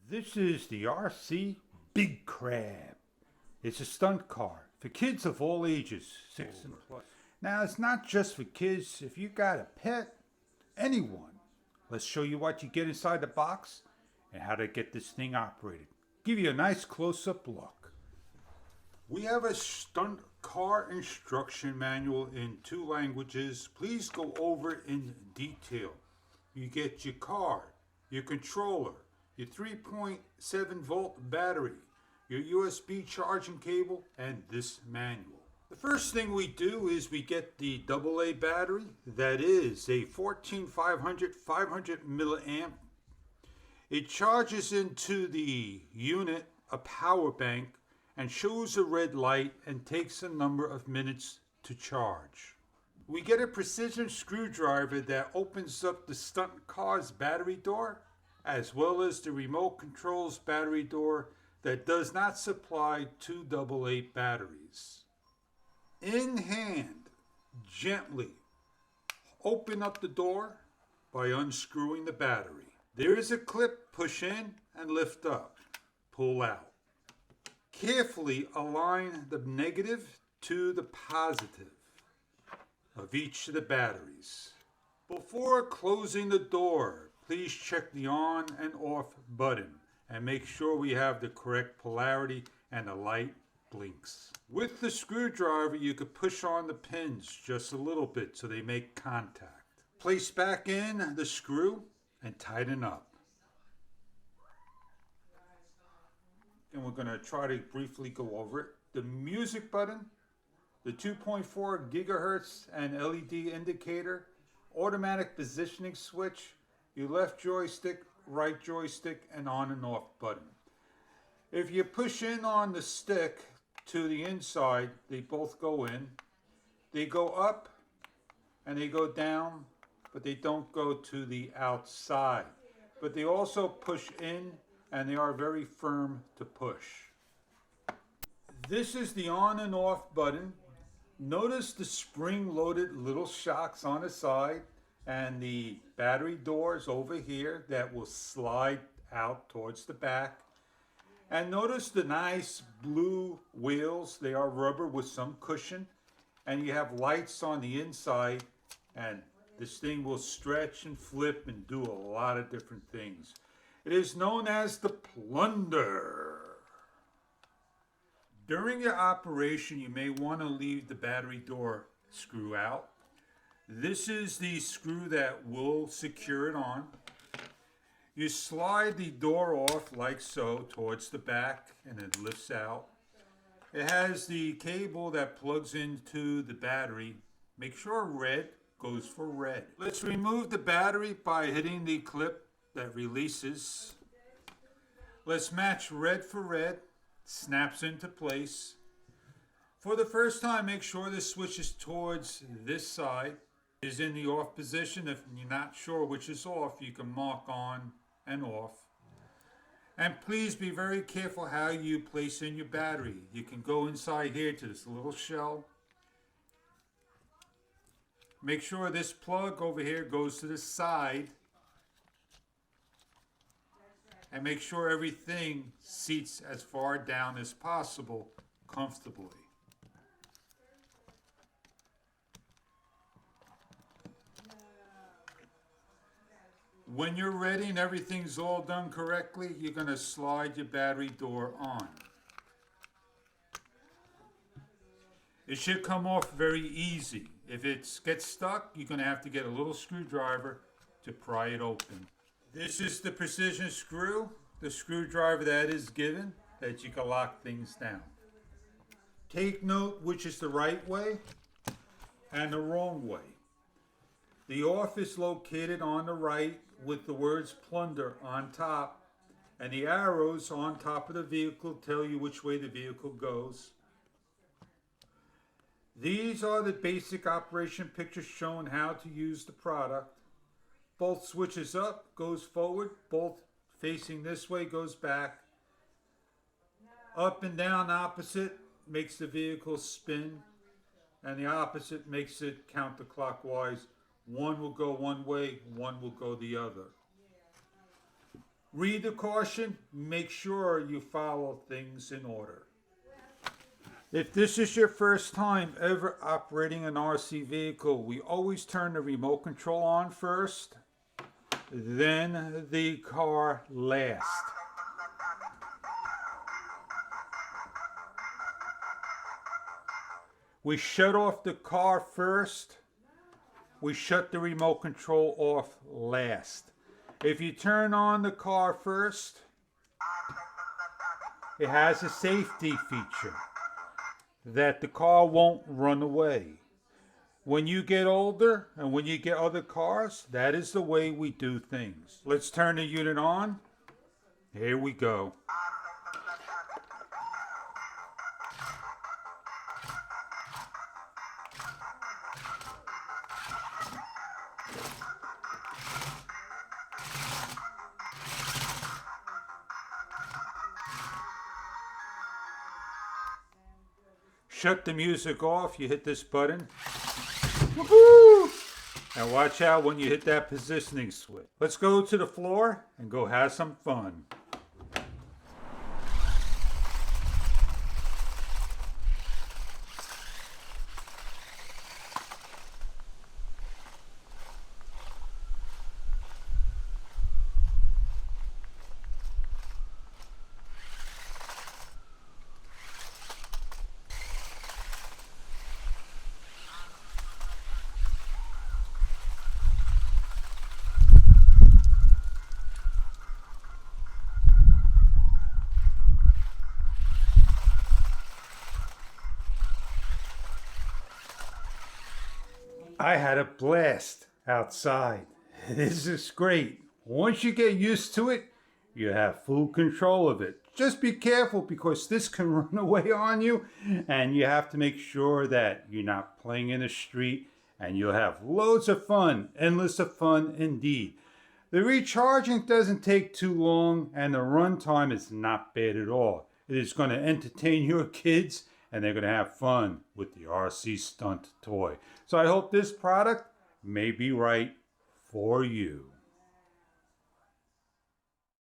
This is the RC Big Crab. It's a stunt car for kids of all ages, 6 and plus. Now, it's not just for kids. If you got a pet, anyone. Let's show you what you get inside the box and how to get this thing operated. Give you a nice close-up look. We have a stunt car instruction manual in 2 languages. Please go over it in detail. You get your car, your controller, your 3.7 volt battery, your USB charging cable, and this manual. The first thing we do is we get the AA battery. That is a 14500 500 milliamp. It charges into the unit a power bank and shows a red light and takes a number of minutes to charge. We get a precision screwdriver that opens up the stunt car's battery door, as well as the remote control's battery door that does not supply 2 AA batteries. In hand, gently open up the door by unscrewing the battery. There is a clip, push in and lift up, pull out. Carefully align the negative to the positive of each of the batteries. Before closing the door, please check the on and off button and make sure we have the correct polarity and the light blinks. With the screwdriver, you could push on the pins just a little bit so they make contact. Place back in the screw and tighten up. And we're going to try to briefly go over it. The music button, the 2.4 gigahertz and LED indicator, automatic positioning switch, your left joystick, right joystick, and on and off button. If you push in on the stick to the inside, they both go in. They go up and they go down, but they don't go to the outside. But they also push in and they are very firm to push. This is the on and off button. Notice the spring-loaded little shocks on the side and the battery doors over here that will slide out towards the back. And notice the nice blue wheels. They are rubber with some cushion. And you have lights on the inside. And this thing will stretch and flip and do a lot of different things. It is known as the plunder. During your operation, you may want to leave the battery door screw out. This is the screw that will secure it on. You slide the door off like so towards the back and it lifts out. It has the cable that plugs into the battery. Make sure red goes for red. Let's remove the battery by hitting the clip that releases. Let's match red for red. Snaps into place. For the first time, make sure the switch is towards this side. It is in the off position. If you're not sure which is off, you can mark on and off. And please be very careful how you place in your battery. You can go inside here to this little shell. Make sure this plug over here goes to the side. And make sure everything seats as far down as possible comfortably. When you're ready and everything's all done correctly, you're going to slide your battery door on. It should come off very easy. If it gets stuck, you're going to have to get a little screwdriver to pry it open. This is the precision screw, the screwdriver that is given, that you can lock things down. Take note which is the right way and the wrong way. The off is located on the right with the words plunder on top, and the arrows on top of the vehicle tell you which way the vehicle goes. These are the basic operation pictures showing how to use the product. Both switches up goes forward, both facing this way goes back. Up and down opposite makes the vehicle spin, and the opposite makes it counterclockwise. One will go one way, one will go the other. Read the caution. Make sure you follow things in order. If this is your first time ever operating an RC vehicle, we always turn the remote control on first, then the car last. We shut off the car first. We shut the remote control off last. If you turn on the car first, it has a safety feature that the car won't run away. When you get older and when you get other cars, that is the way we do things. Let's turn the unit on. Here we go. Shut the music off, you hit this button. Woohoo! And watch out when you hit that positioning switch. Let's go to the floor and go have some fun. I had a blast outside. This is great. Once you get used to it, you have full control of it. Just be careful because this can run away on you, and you have to make sure that you're not playing in the street, and you'll have loads of fun, endless of fun indeed. The recharging doesn't take too long, and the run time is not bad at all. It is going to entertain your kids, and they're going to have fun with the RC Stunt toy. So I hope this product may be right for you.